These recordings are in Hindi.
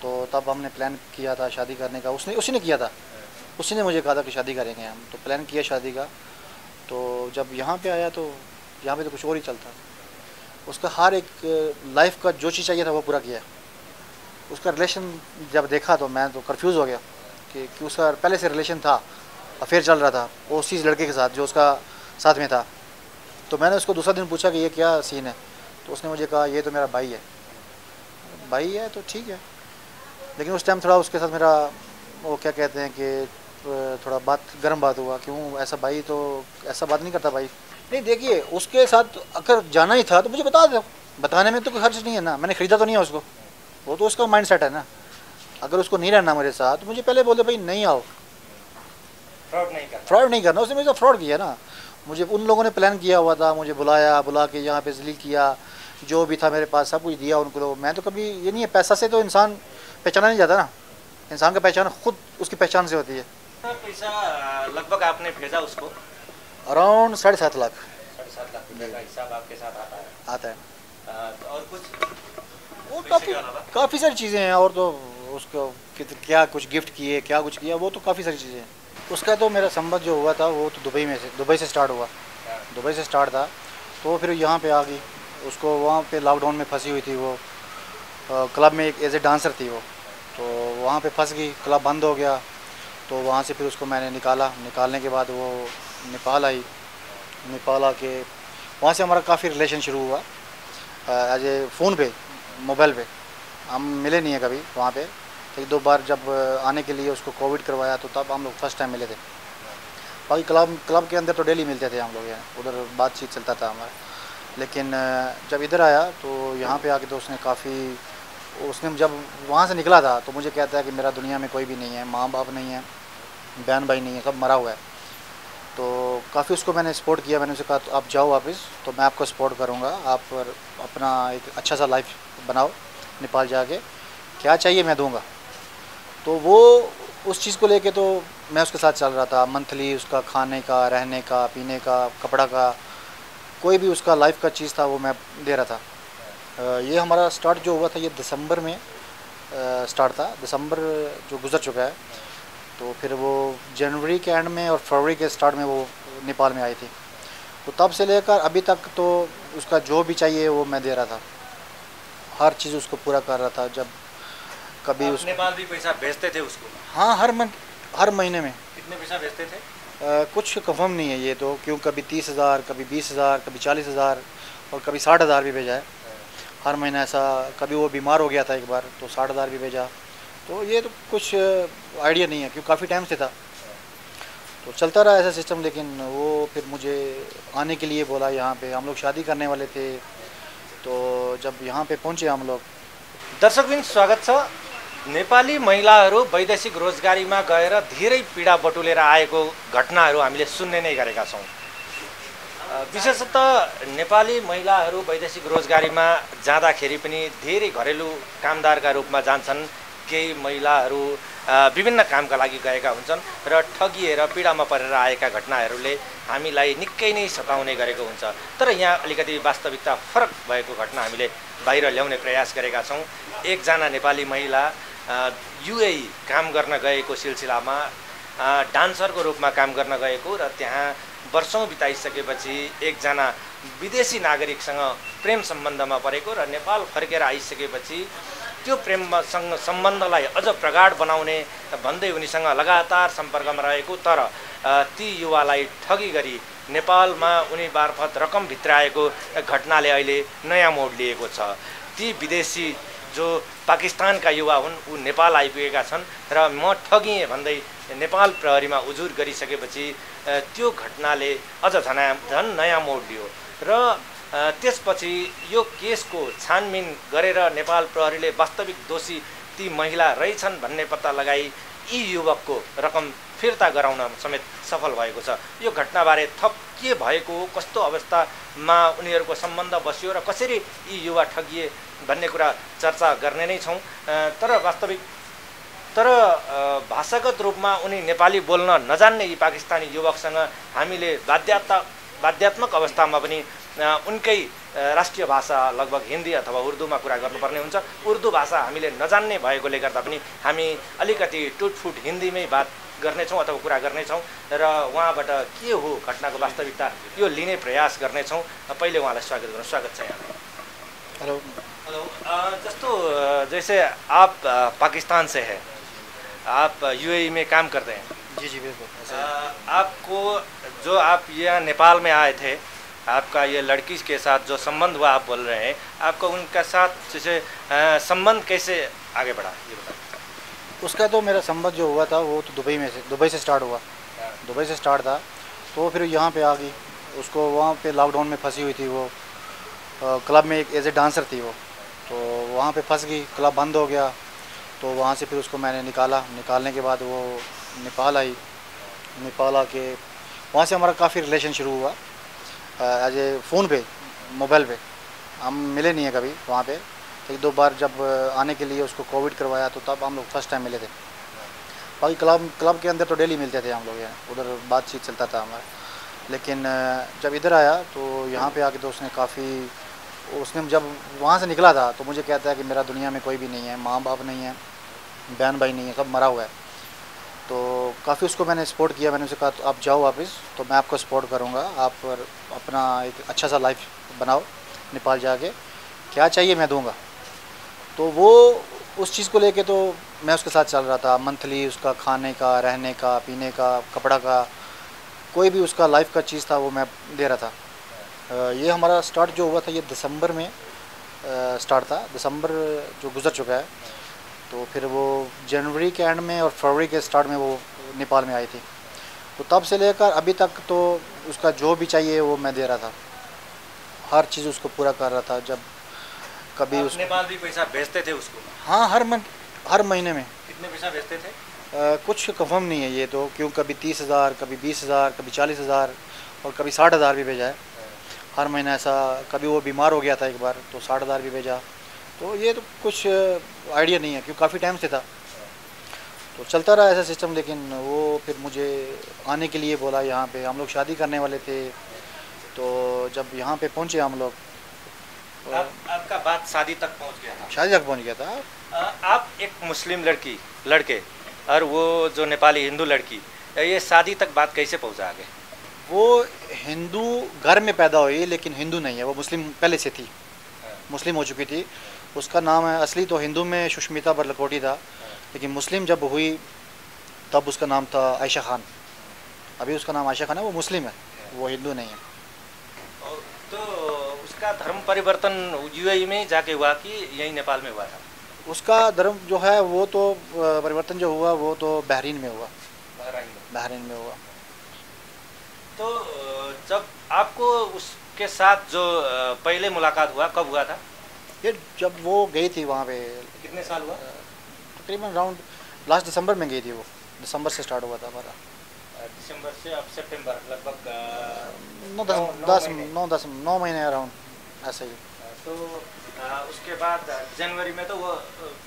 तो तब हमने प्लान किया था शादी करने का। उसी ने किया था, उसी ने मुझे कहा था कि शादी करेंगे हम, तो प्लान किया शादी का। तो जब यहाँ पे आया तो यहाँ पे तो कुछ और ही चलता। उसका हर एक लाइफ का जो चीज़ चाहिए था वो पूरा किया। उसका रिलेशन जब देखा तो मैं तो कंफ्यूज हो गया कि उसका पहले से रिलेशन था, अफेयर चल रहा था वो उसी लड़के के साथ जो उसका साथ में था। तो मैंने उसको दूसरा दिन पूछा कि ये क्या सीन है, तो उसने मुझे कहा ये तो मेरा भाई है। भाई है तो ठीक है, लेकिन उस टाइम थोड़ा उसके साथ मेरा वो क्या कहते हैं कि थोड़ा बात गर्म बात हुआ। क्यों ऐसा भाई, तो ऐसा बात नहीं करता भाई। नहीं देखिए, उसके साथ अगर जाना ही था तो मुझे बता दो, बताने में तो कोई खर्च नहीं है ना, मैंने ख़रीदा तो नहीं है उसको, वो तो उसका माइंड सेट है ना। अगर उसको नहीं रहना मेरे साथ तो मुझे पहले बोल दे भाई नहीं आओ, फ्रॉड नहीं करना। उसने मेरे साथ फ्रॉड किया ना। मुझे उन लोगों ने प्लान किया हुआ था, मुझे बुला के यहाँ पे जलील किया, जो भी था मेरे पास सब कुछ दिया उनको। मैं तो कभी ये नहीं है, पैसा से तो इंसान पहचाना नहीं जाता ना, इंसान का पहचान खुद उसकी पहचान से होती है। पैसा लगभग आपने भेजा उसको? अराउंड 7.5 लाख। 7.5 लाख रुपए का हिसाब आपके साथ आता है। और कुछ वो काफ़ी सारी चीज़ें हैं, और तो उसको क्या कुछ गिफ्ट किए, क्या कुछ किया, वो तो काफ़ी सारी चीज़ें हैं। उसका तो मेरा संबंध जो हुआ था वो तो दुबई से स्टार्ट हुआ। दुबई से स्टार्ट था, तो फिर यहाँ पे आ गई। उसको वहाँ पे लॉकडाउन में फंसी हुई थी वो, क्लब में एक एज ए डांसर थी वो, तो वहाँ पे फंस गई, क्लब बंद हो गया। तो वहाँ से फिर उसको मैंने निकालने के बाद वो नेपाल आई। नेपाल आके वहाँ से हमारा काफ़ी रिलेशन शुरू हुआ एज ए फ़ोन पे, मोबाइल पे। हम मिले नहीं है कभी वहाँ पे। एक दो बार जब आने के लिए उसको कोविड करवाया तो तब हम लोग फर्स्ट टाइम मिले थे। बाकी क्लब के अंदर तो डेली मिलते थे हम लोग, यहाँ उधर बातचीत चलता था हमारा। लेकिन जब इधर आया तो यहाँ पे आके तो उसने जब वहाँ से निकला था तो मुझे कहता है कि मेरा दुनिया में कोई भी नहीं है, माँ बाप नहीं है, बहन भाई नहीं है, सब मरा हुआ है। तो काफ़ी उसको मैंने सपोर्ट किया। मैंने उसे कहा तो आप जाओ वापस, तो मैं आपको सपोर्ट करूँगा, आप अपना एक अच्छा सा लाइफ बनाओ नेपाल जाके, क्या चाहिए मैं दूँगा। तो वो उस चीज़ को लेके तो मैं उसके साथ चल रहा था। मंथली उसका खाने का, रहने का, पीने का, कपड़ा का, कोई भी उसका लाइफ का चीज़ था वो मैं दे रहा था। ये हमारा स्टार्ट जो हुआ था ये दिसंबर में स्टार्ट था, दिसंबर जो गुजर चुका है। तो फिर वो जनवरी के एंड में और फरवरी के स्टार्ट में वो नेपाल में आई थी। तो तब से लेकर अभी तक तो उसका जो भी चाहिए वो मैं दे रहा था, हर चीज़ उसको पूरा कर रहा था। जब कभी उस नेपाल भी पैसा भेजते थे उसको? हाँ, हर महीने में। कितने पैसा भेजते थे? कुछ कंफर्म नहीं है ये तो, क्यों कभी 30,000, कभी 20,000, कभी 40,000 और कभी 60,000 भी भेजा है हर महीना ऐसा। कभी वो बीमार हो गया था एक बार तो 60,000 भी भेजा। तो ये तो कुछ आइडिया नहीं है, क्योंकि काफ़ी टाइम से था तो चलता रहा ऐसा सिस्टम। लेकिन वो फिर मुझे आने के लिए बोला यहाँ पे, हम लोग शादी करने वाले थे। तो जब यहाँ पे पहुँचे हम लोग। दर्शकबिन स्वागत छ। नेपाली महिलाहरू वैदेशिक रोजगारीमा गएर धेरै पीडा बटुलेर आएको घटनाहरू हामीले सुन्ने नै गरेका छौँ। विशेषतः नेपाली महिलाहरू वैदेशिक रोजगारीमा जाँदाखेरि पनि धेरै घरेलु कामदारका रूपमा जान्छन्। केही महिलाहरू विभिन्न कामका लागि गएका हुन्छन् र ठगिएर पीडामा परेर आएका घटनाहरूले हामीलाई निकै नै सताउने गरेको हुन्छ। तर यहाँ अलिकति वास्तविकता फरक भएको घटना हामीले बाहिर ल्याउने प्रयास गरेका छौँ। एकजना नेपाली महिला युएई काम गर्न गएको सिलसिलामा डान्सरको रूपमा काम गर्न गएको र त्यहाँ वर्षौं बिताइसकेपछि एकजना विदेशी नागरिकसँग प्रेम सम्बन्धमा परेको र नेपाल फर्केर आइसकेपछि त्यो प्रेमसँग सम्बन्धलाई अझ प्रगाढ बनाउने भन्दै उनीसँग लगातार सम्पर्कमा रहेको, तर ती युवालाई ठगी गरी नेपालमा उनी मार्फत रकम भित्राएको घटनाले अहिले नयाँ मोड लिएको छ। ती विदेशी जो पाकिस्तानका युवा हुन् ऊ नेपाल आइपुगेका छन् र म ठगिएँ भन्दै नेपाल प्रहरीमा उजुर गरिसकेपछि त्यो घटनाले अझ झन् नयाँ मोड लियो र त्यसपछि यो केसको छानबिन गरेर नेपाल प्रहरीले वास्तविक दोषी ती महिला रहेछन् भन्ने पत्ता लगाई यी युवकको रकम फिर्ता गराउन समेत सफल भएको छ। यो घटनाबारे थप के भएको, कस्तो अवस्थामा उनीहरूको सम्बन्ध बस्यो र कसरी यी युवा ठगिए भन्ने कुरा चर्चा गर्ने नै छौँ। तर भाषागत रूपमा उनी नेपाली बोल्न नजान्ने यी पाकिस्तानी युवकसँग हामीले बाध्यात्मक अवस्थामा पनि उनकै राष्ट्रिय भाषा लगभग हिन्दी अथवा उर्दूमा कुरा गर्नुपर्ने हुन्छ। उर्दू भाषा हामीले नजान्ने भएकोले गर्दा पनि हामी अलिकति टुटफुट हिन्दीमै बात गर्नेछौँ अथवा कुरा गर्नेछौँ र उहाँबाट के हो घटनाको वास्तविकता यो लिने प्रयास गर्नेछौँ। पहिले उहाँलाई स्वागत गर्नु। स्वागत छ यहाँलाई। Hello hello. जस्तो जैसे आप पाकिस्तान से है, आप यूएई में काम करते हैं। जी जी बिल्कुल। आपको जो आप यहाँ नेपाल में आए थे, आपका ये लड़की के साथ जो संबंध हुआ आप बोल रहे हैं, आपको उनका साथ जैसे संबंध कैसे आगे बढ़ा ये बताइए। उसका तो मेरा संबंध जो हुआ था वो तो दुबई से स्टार्ट हुआ। दुबई से स्टार्ट था तो फिर यहाँ पे आ गई। उसको वहाँ पे लॉकडाउन में फंसी हुई थी वो। क्लब में एक एज ए डांसर थी वो, तो वहाँ पे फंस गई। क्लब बंद हो गया तो वहाँ से फिर उसको मैंने निकाला। निकालने के बाद वो नेपाल आई। नेपाल आके वहाँ से हमारा काफ़ी रिलेशन शुरू हुआ एज ए फ़ोन पे, मोबाइल पे। हम मिले नहीं है कभी वहाँ पे। एक दो बार जब आने के लिए उसको कोविड करवाया तो तब हम लोग फर्स्ट टाइम मिले थे। बाकी क्लब के अंदर तो डेली मिलते थे हम लोग, यहाँ उधर बातचीत चलता था हमारा। लेकिन जब इधर आया तो यहाँ पे आके तो उसने जब वहाँ से निकला था तो मुझे कहता है कि मेरा दुनिया में कोई भी नहीं है, माँ बाप नहीं है, बहन भाई नहीं है, सब मरा हुआ है। तो काफ़ी उसको मैंने सपोर्ट किया। मैंने उसे कहा तो आप जाओ वापस, तो मैं आपको सपोर्ट करूँगा, आप अपना एक अच्छा सा लाइफ बनाओ नेपाल जाके, क्या चाहिए मैं दूँगा। तो वो उस चीज़ को लेके तो मैं उसके साथ चल रहा था। मंथली उसका खाने का, रहने का, पीने का, कपड़ा का, कोई भी उसका लाइफ का चीज़ था वो मैं दे रहा था। ये हमारा स्टार्ट जो हुआ था ये दिसंबर में स्टार्ट था। दिसंबर जो गुजर चुका है, तो फिर वो जनवरी के एंड में और फरवरी के स्टार्ट में वो नेपाल में आई थी। तो तब से लेकर अभी तक तो उसका जो भी चाहिए वो मैं दे रहा था, हर चीज़ उसको पूरा कर रहा था। जब कभी उस नेपाल भी पैसा भेजते थे उसको? हाँ, हर महीने में। कितने पैसा भेजते थे? कुछ कंफर्म नहीं है ये तो, क्यों कभी 30,000, कभी 20,000, कभी 40,000 और कभी 60,000 भी भेजा है हर महीना ऐसा। कभी वो बीमार हो गया था एक बार तो 60,000 भी भेजा। तो ये तो कुछ आइडिया नहीं है, क्योंकि काफ़ी टाइम से था तो चलता रहा ऐसा सिस्टम। लेकिन वो फिर मुझे आने के लिए बोला यहाँ पे। हम लोग शादी करने वाले थे, तो जब यहाँ पे पहुँचे हम लोग तो आपका बात शादी तक पहुँच गया था? शादी तक पहुँच गया था। आप एक मुस्लिम लड़के और वो जो नेपाली हिंदू लड़की, ये शादी तक बात कैसे पहुँचा आगे? वो हिंदू घर में पैदा हुई लेकिन हिंदू नहीं है, वो मुस्लिम पहले से थी, मुस्लिम हो चुकी थी। उसका नाम है असली तो हिंदू में सुष्मिता बरलकोटी था, लेकिन मुस्लिम जब हुई तब उसका नाम था आयशा खान। अभी उसका नाम आयशा खान है, वो मुस्लिम है, वो हिंदू नहीं है। तो उसका धर्म परिवर्तन यूएई में जाके हुआ कि यही नेपाल में हुआ था? उसका धर्म जो है वो तो परिवर्तन जो हुआ वो तो बहरीन में हुआ। बहरीन में हुआ। तो जब आपको उसके साथ जो पहले मुलाकात हुआ कब हुआ था? ये जब वो गई थी वहाँ पे। कितने साल हुआ? तकरीबन राउंड लास्ट दिसंबर में गई थी वो। दिसंबर से स्टार्ट हुआ था हमारा। दिसंबर से अब सितंबर लगभग 9 महीने अराउंड ऐसा ही। तो उसके बाद जनवरी में तो वो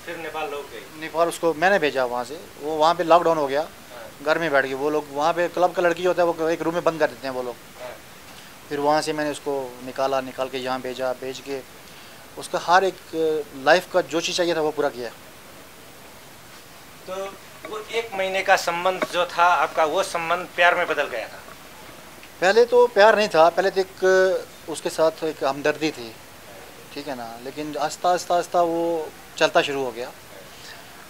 फिर नेपाल लौट गई। नेपाल उसको मैंने भेजा वहाँ से। वो वहाँ पे लॉकडाउन हो गया, घर में बैठ गई। वो लोग वहाँ पे क्लब का लड़की होता है, वो एक रूम में बंद कर देते हैं वो लोग। फिर वहाँ से मैंने उसको निकाल के यहाँ भेजा। भेज के उसका हर एक लाइफ का जो चीज़ चाहिए था वो पूरा किया। तो वो 1 महीने का संबंध जो था आपका, वो संबंध प्यार में बदल गया था? पहले तो प्यार नहीं था, पहले तो एक उसके साथ एक हमदर्दी थी, ठीक है ना। लेकिन आस्ता वो चलता शुरू हो गया।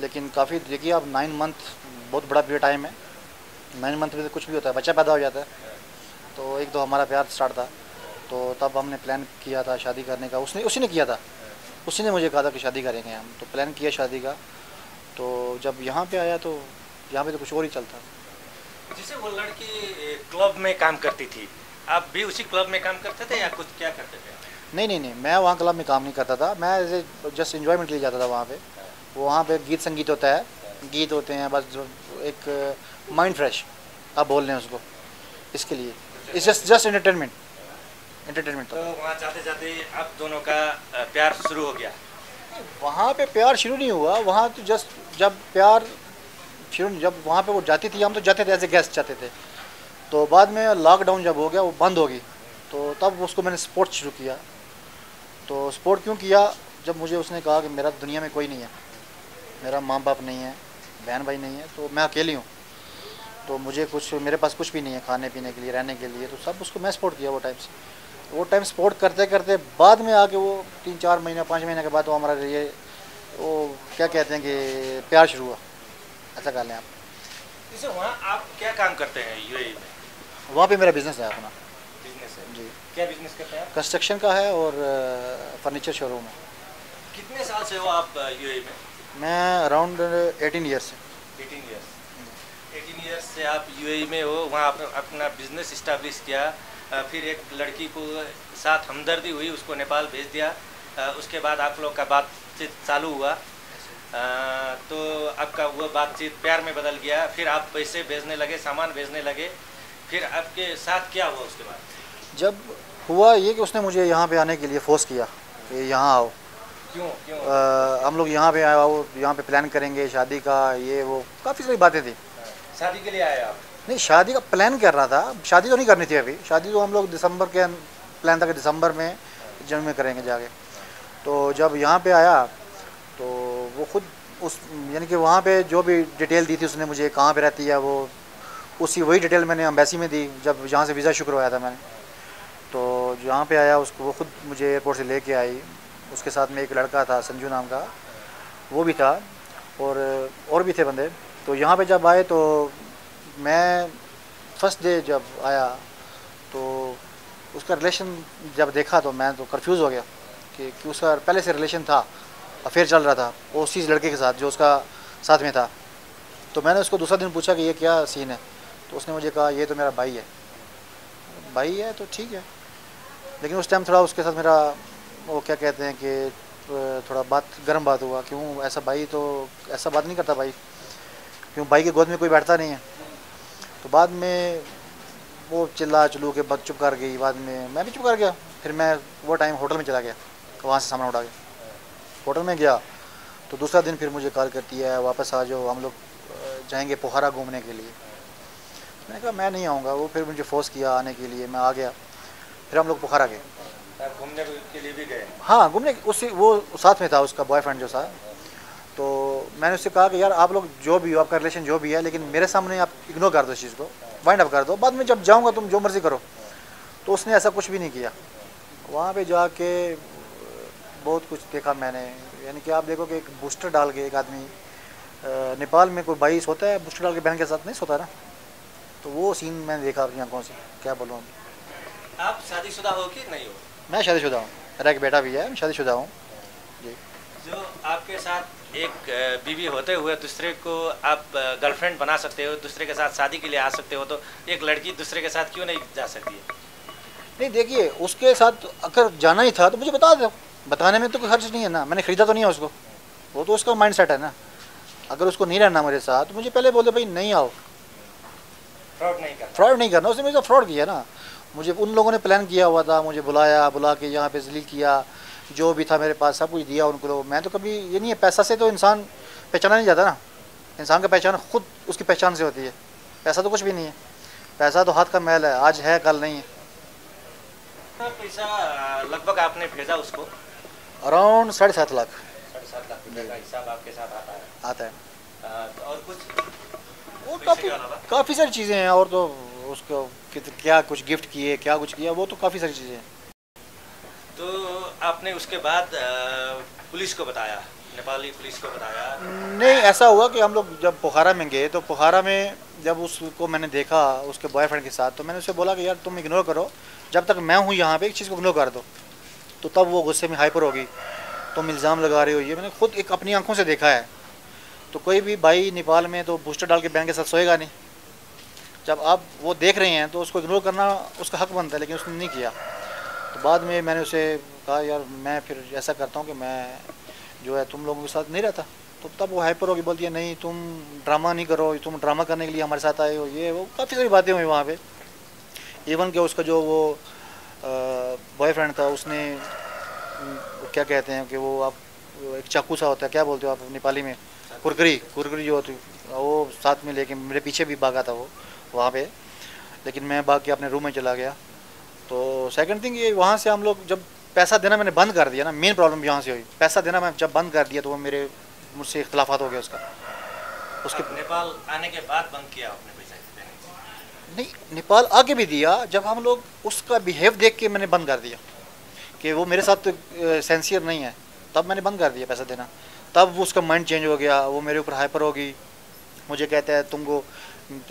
लेकिन काफ़ी देखिए आप 9 मंथ बहुत बड़ा पीरियड टाइम है। 9 मंथ में तो कुछ भी होता है, बच्चा पैदा हो जाता है। तो एक तो हमारा प्यार स्टार्ट था, तो तब हमने प्लान किया था शादी करने का। उसी ने किया था, उसी ने मुझे कहा था कि शादी करेंगे हम। तो प्लान किया शादी का। तो जब यहाँ पे आया तो यहाँ पे तो कुछ और ही चलता। जैसे वो लड़की क्लब में काम करती थी, आप भी उसी क्लब में काम करते थे या कुछ क्या करते थे? नहीं, मैं वहाँ क्लब में काम नहीं करता था। मैं जस्ट एंजॉयमेंट के लिए जाता था वहाँ पे। वहाँ पे गीत संगीत होता है, गीत होते हैं, बस एक माइंड फ्रेश आप बोल रहे हैं उसको, इसके लिए इट्स जस्ट एंटरटेनमेंट। तो वहाँ जाते जाते आप दोनों का प्यार शुरू हो गया? वहाँ पे प्यार शुरू नहीं हुआ। वहाँ तो जस्ट जब वहाँ पे वो जाती थी, हम तो जाते थे एज ए गेस्ट जाते थे। तो बाद में लॉकडाउन जब हो गया वो बंद हो गई, तो तब उसको मैंने स्पोर्ट शुरू किया। तो स्पोर्ट क्यों किया, जब मुझे उसने कहा कि मेरा दुनिया में कोई नहीं है, मेरा माँ बाप नहीं है, बहन भाई नहीं है, तो मैं अकेली हूँ, तो मुझे कुछ, मेरे पास कुछ भी नहीं है खाने पीने के लिए, रहने के लिए, तो सब उसको मैं सपोर्ट किया वो टाइम से। वो टाइम सपोर्ट करते करते बाद में आके वो 3-4 महीने 5 महीने के बाद वो हमारा ये वो क्या कहते हैं कि प्यार शुरू हुआ, ऐसा कर लें आप। जैसे वहाँ आप क्या काम करते हैं यूएई में? वहाँ पे मेरा बिज़नेस है अपना। बिजनेस है जी, क्या बिजनेस करते हैं आप? कंस्ट्रक्शन का है और फर्नीचर शोरूम है। कितने साल से हो आप यूएई में? मैं अराउंड 18 ईयर्स से। 18 ईयर्स। 18 ईयर्स से आप यूएई में हो, वहाँ आपने अपना बिजनेस इस्टेब्लिश किया, फिर एक लड़की को साथ हमदर्दी हुई, उसको नेपाल भेज दिया, उसके बाद आप लोग का बातचीत चालू हुआ, तो आपका वो बातचीत प्यार में बदल गया, फिर आप पैसे भेजने लगे, सामान भेजने लगे, फिर आपके साथ क्या हुआ उसके बाद? जब हुआ ये कि उसने मुझे यहाँ पे आने के लिए फोर्स किया कि यहाँ आओ, क्यों क्यों? हम लोग यहाँ पे आओ, यहाँ पे प्लान करेंगे शादी का, ये वो काफ़ी सारी बातें थी। शादी के लिए आए आप? नहीं, शादी का प्लान कर रहा था, शादी तो नहीं करनी थी अभी, शादी तो हम लोग दिसंबर के प्लान था कि दिसंबर में जनवरी में करेंगे जाके। तो जब यहाँ पे आया तो वो खुद उस यानी कि वहाँ पे जो भी डिटेल दी थी उसने मुझे, कहाँ पे रहती है वो, उसी वही डिटेल मैंने एम्बेसी में दी जब जहाँ से वीज़ा इशू करवाया था मैंने। तो जहाँ पे आया उसको वो खुद मुझे एयरपोर्ट से लेके आई, उसके साथ में एक लड़का था संजू नाम का, वो भी था, और भी थे बंदे। तो यहाँ पे जब आए तो मैं फर्स्ट डे जब आया तो उसका रिलेशन जब देखा तो मैं तो कंफ्यूज हो गया कि उसका पहले से रिलेशन था, अफेयर चल रहा था वो उसी लड़के के साथ जो उसका साथ में था। तो मैंने उसको दूसरा दिन पूछा कि ये क्या सीन है, तो उसने मुझे कहा ये तो मेरा भाई है। भाई है तो ठीक है, लेकिन उस टाइम थोड़ा उसके साथ मेरा वो क्या कहते हैं कि थोड़ा गर्म बात हुआ। क्यों ऐसा, भाई तो ऐसा बात नहीं करता भाई, क्यों भाई की गोद में कोई बैठता नहीं है। तो बाद में वो चिल्ला चलू के बाद चुप कर गई, बाद में मैं भी चुप कर गया। फिर मैं वो टाइम होटल में चला गया, वहाँ से सामान उठा के होटल में गया। तो दूसरा दिन फिर मुझे कॉल करती है वापस आ जाओ, हम लोग जाएंगे पोखरा घूमने के लिए। मैंने कहा मैं नहीं आऊँगा। वो फिर मुझे फोर्स किया आने के लिए, मैं आ गया। फिर हम लोग पोखरा गए, घूमने के लिए भी गए? हाँ घूमने, उससे वो साथ में था उसका बॉयफ्रेंड जो था। तो मैंने उससे कहा कि यार आप लोग जो भी हो, आपका रिलेशन जो भी है, लेकिन मेरे सामने आप इग्नोर कर दो इस चीज़ को, वाइंड अप कर दो, बाद में जब जाऊंगा तुम जो मर्ज़ी करो। तो उसने ऐसा कुछ भी नहीं किया। वहाँ पे जाके बहुत कुछ देखा मैंने, यानी कि आप देखो कि एक बूस्टर डाल के एक आदमी, नेपाल में कोई भाई सोता है बूस्टर डाल के बहन के साथ नहीं सोता ना, तो वो सीन मैंने देखा अपनी आंखों से, क्या बोलूँ। आप शादीशुदा हो कि नहीं हो? मैं शादीशुदा हूँ, मेरा एक बेटा भी है, मैं शादीशुदा हूँ जी। जो आपके साथ एक बीवी होते हुए दूसरे को आप गर्लफ्रेंड बना सकते हो, दूसरे के साथ शादी के लिए आ सकते हो, तो एक लड़की दूसरे के साथ क्यों नहीं जा सकती है? नहीं देखिए, उसके साथ अगर जाना ही था तो मुझे बता दो, बताने में तो कोई खर्च नहीं है ना, मैंने ख़रीदा तो नहीं है उसको, वो तो उसका माइंड सेट है ना। अगर उसको नहीं रहना मेरे साथ तो मुझे पहले बोल दो भाई नहीं आओ। फ्रॉड नहीं करना, उसने मुझे फ्रॉड किया ना। मुझे उन लोगों ने प्लान किया हुआ था, मुझे बुला के यहाँ पे जलील किया, जो भी था मेरे पास सब कुछ दिया उनको। तो मैं तो कभी ये नहीं है, पैसा से तो इंसान पहचाना नहीं जाता ना, इंसान का पहचान खुद उसकी पहचान से होती है। पैसा तो कुछ भी नहीं है, पैसा तो हाथ का मैल है, आज है कल नहीं है। पैसा लगभग आपने भेजा उसको? अराउंड 7.5 लाख। 7.5 लाख रुपये का हिसाब आपके साथ आता है। और कुछ वो काफ़ी सारी चीज़ें हैं, और तो उसको क्या कुछ गिफ्ट किए, क्या कुछ किया, वो तो काफ़ी सारी चीज़ें हैं। तो आपने उसके बाद पुलिस को बताया, नेपाली पुलिस को बताया? नहीं, ऐसा हुआ कि हम लोग जब पोखरा में गए तो पोखरा में जब उसको मैंने देखा उसके बॉयफ्रेंड के साथ, तो मैंने उससे बोला कि यार तुम इग्नोर करो, जब तक मैं हूँ यहाँ पे एक चीज़ को इग्नोर कर दो। तो तब वो गुस्से में हाइपर होगी, तुम इल्ज़ाम लगा रहे हो, ये मैंने खुद एक अपनी आंखों से देखा है। तो कोई भी भाई नेपाल में तो बूस्टर डाल के बहन के साथ सोएगा नहीं। जब आप वो देख रहे हैं तो उसको इग्नोर करना उसका हक बनता है, लेकिन उसने नहीं किया। तो बाद में मैंने उसे कहा यार मैं फिर ऐसा करता हूँ कि मैं जो है तुम लोगों के साथ नहीं रहता। तो तब वो हाइपर होगी, बोलती है नहीं तुम ड्रामा नहीं करो, तुम ड्रामा करने के लिए हमारे साथ आए हो, ये वो काफ़ी सारी बातें हुई वहाँ पे। इवन कि उसका जो वो बॉयफ्रेंड था, उसने क्या कहते हैं कि वो आप एक चाकू सा होता है, क्या बोलते हो आप नेपाली में, कुरकरी जो होती, वो साथ में लेके मेरे पीछे भी भागा था वो वहाँ पे। लेकिन मैं भाग के अपने रूम में चला गया तो सेकंड थिंग ये वहाँ से हम लोग जब पैसा देना मैंने बंद कर दिया ना, मेन प्रॉब्लम यहाँ से हुई। पैसा देना मैं जब बंद कर दिया तो वो मुझसे इख्तलाफात हो गया उसका। उसके नेपाल आने के बाद बंद किया आपने पैसा देने? नहीं, नेपाल आके भी दिया, जब हम लोग उसका बिहेव देख के मैंने बंद कर दिया कि वो मेरे साथ सेंसियर नहीं है, तब मैंने बंद कर दिया पैसा देना। तब वो उसका माइंड चेंज हो गया, वो मेरे ऊपर हाइपर होगी, मुझे कहता है तुमको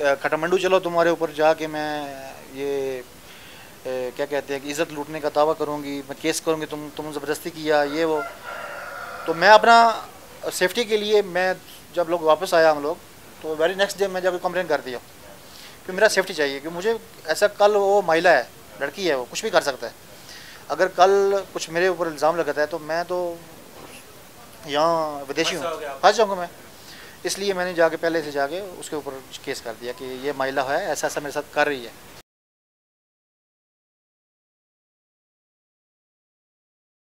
काठमांडू चलो, तुम्हारे ऊपर जाके मैं ये क्या कहते हैं कि इज़्ज़त लूटने का दावा करूँगी, मैं केस करूँगी, तुम ज़बरदस्ती किया ये वो। तो मैं अपना सेफ्टी के लिए, मैं जब लोग वापस आया हम लोग, तो वेरी नेक्स्ट डे मैं जाकर कंप्लेन कर दिया कि मेरा सेफ्टी चाहिए, कि मुझे ऐसा, कल वो महिला है, लड़की है, वो कुछ भी कर सकता है। अगर कल कुछ मेरे ऊपर इल्ज़ाम लगाता है तो मैं तो यहाँ विदेशी हूँ, फंस जाऊँगा मैं। इसलिए मैंने जाके पहले से जाके उसके ऊपर केस कर दिया कि ये महिला है, ऐसा ऐसा मेरे साथ कर रही है।